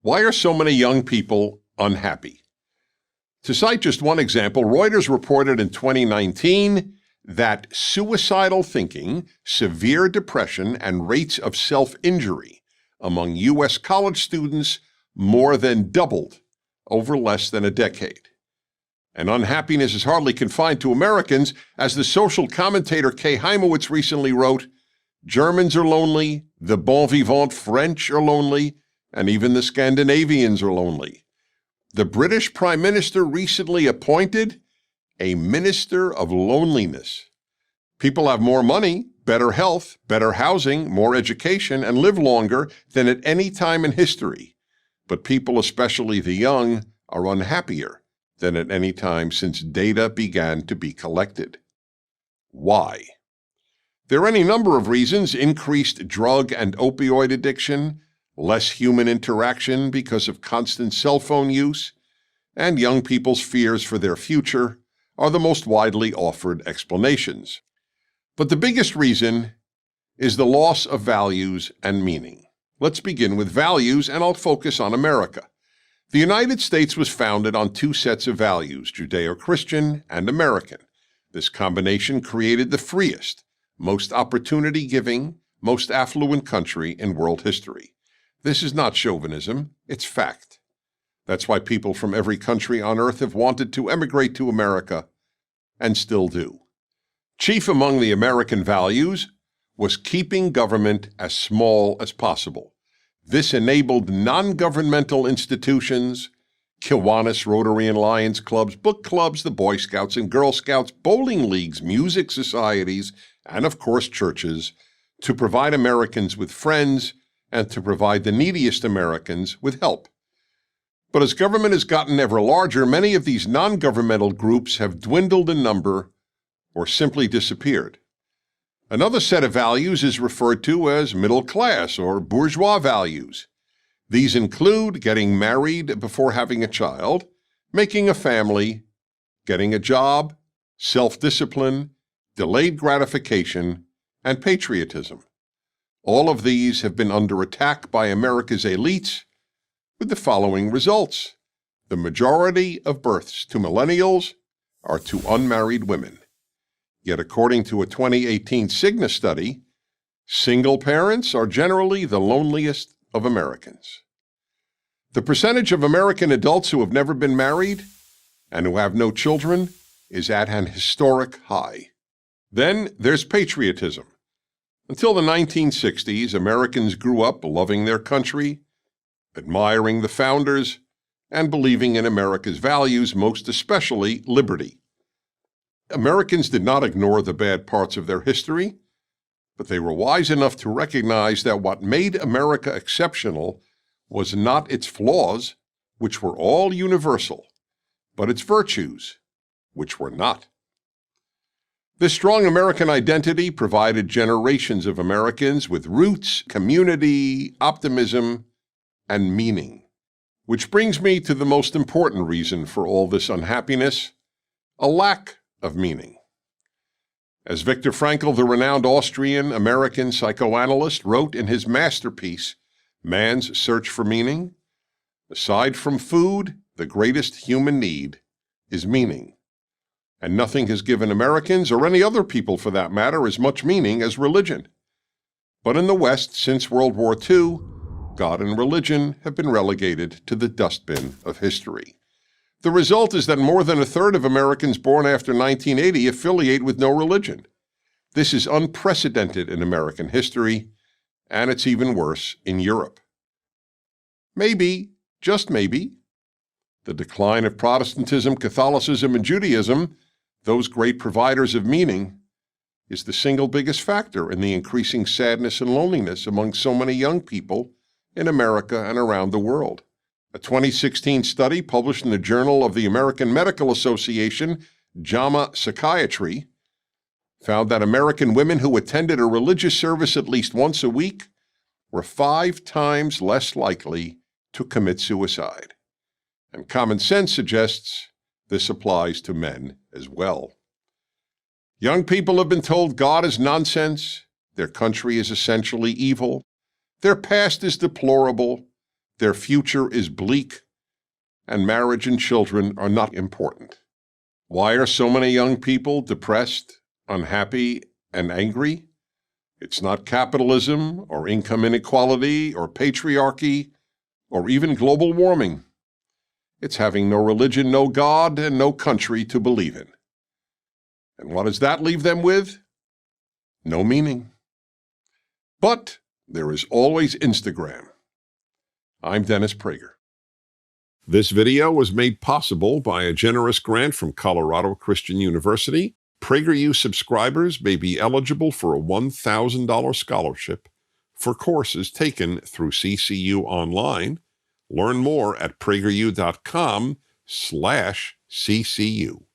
Why are so many young people unhappy? To cite just one example, Reuters reported in 2019 that suicidal thinking, severe depression, and rates of self-injury among U.S. college students more than doubled over less than a decade. And unhappiness is hardly confined to Americans. As the social commentator Kay Heimowitz recently wrote, Germans are lonely, the bon vivant French are lonely, and even the Scandinavians are lonely. The British Prime Minister recently appointed a Minister of Loneliness. People have more money, better health, better housing, more education, and live longer than at any time in history. But people, especially the young, are unhappier than at any time since data began to be collected. Why? There are any number of reasons: increased drug and opioid addiction, less human interaction because of constant cell phone use, and young people's fears for their future are the most widely offered explanations. But the biggest reason is the loss of values and meaning. Let's begin with values, and I'll focus on America. The United States was founded on two sets of values, Judeo-Christian and American. This combination created the freest, most opportunity-giving, most affluent country in world history. This is not chauvinism, it's fact. That's why people from every country on earth have wanted to emigrate to America, and still do. Chief among the American values was keeping government as small as possible. This enabled non-governmental institutions, Kiwanis, Rotary and Lions clubs, book clubs, the Boy Scouts and Girl Scouts, bowling leagues, music societies, and of course churches, to provide Americans with friends and to provide the neediest Americans with help. But as government has gotten ever larger, many of these non-governmental groups have dwindled in number or simply disappeared. Another set of values is referred to as middle class or bourgeois values. These include getting married before having a child, making a family, getting a job, self-discipline, delayed gratification, and patriotism. All of these have been under attack by America's elites with the following results. The majority of births to millennials are to unmarried women. Yet according to a 2018 Cigna study, single parents are generally the loneliest of Americans. The percentage of American adults who have never been married and who have no children is at an historic high. Then there's patriotism. Until the 1960s, Americans grew up loving their country, admiring the founders, and believing in America's values, most especially liberty. Americans did not ignore the bad parts of their history, but they were wise enough to recognize that what made America exceptional was not its flaws, which were all universal, but its virtues, which were not. This strong American identity provided generations of Americans with roots, community, optimism, and meaning. Which brings me to the most important reason for all this unhappiness: a lack of meaning. As Viktor Frankl, the renowned Austrian-American psychoanalyst, wrote in his masterpiece, Man's Search for Meaning, aside from food, the greatest human need is meaning. And nothing has given Americans, or any other people for that matter, as much meaning as religion. But in the West, since World War II, God and religion have been relegated to the dustbin of history. The result is that more than a third of Americans born after 1980 affiliate with no religion. This is unprecedented in American history, and it's even worse in Europe. Maybe, just maybe, the decline of Protestantism, Catholicism, and Judaism, those great providers of meaning, is the single biggest factor in the increasing sadness and loneliness among so many young people in America and around the world. A 2016 study published in the Journal of the American Medical Association, JAMA Psychiatry, found that American women who attended a religious service at least once a week were 5 times less likely to commit suicide. And common sense suggests this applies to men as well. Young people have been told God is nonsense, their country is essentially evil, their past is deplorable, their future is bleak, and marriage and children are not important. Why are so many young people depressed, unhappy, and angry? It's not capitalism or income inequality or patriarchy or even global warming. It's having no religion, no God, and no country to believe in. And what does that leave them with? No meaning. But there is always Instagram. I'm Dennis Prager. This video was made possible by a generous grant from Colorado Christian University. PragerU subscribers may be eligible for a $1,000 scholarship for courses taken through CCU Online. Learn more at prageru.com/CCU.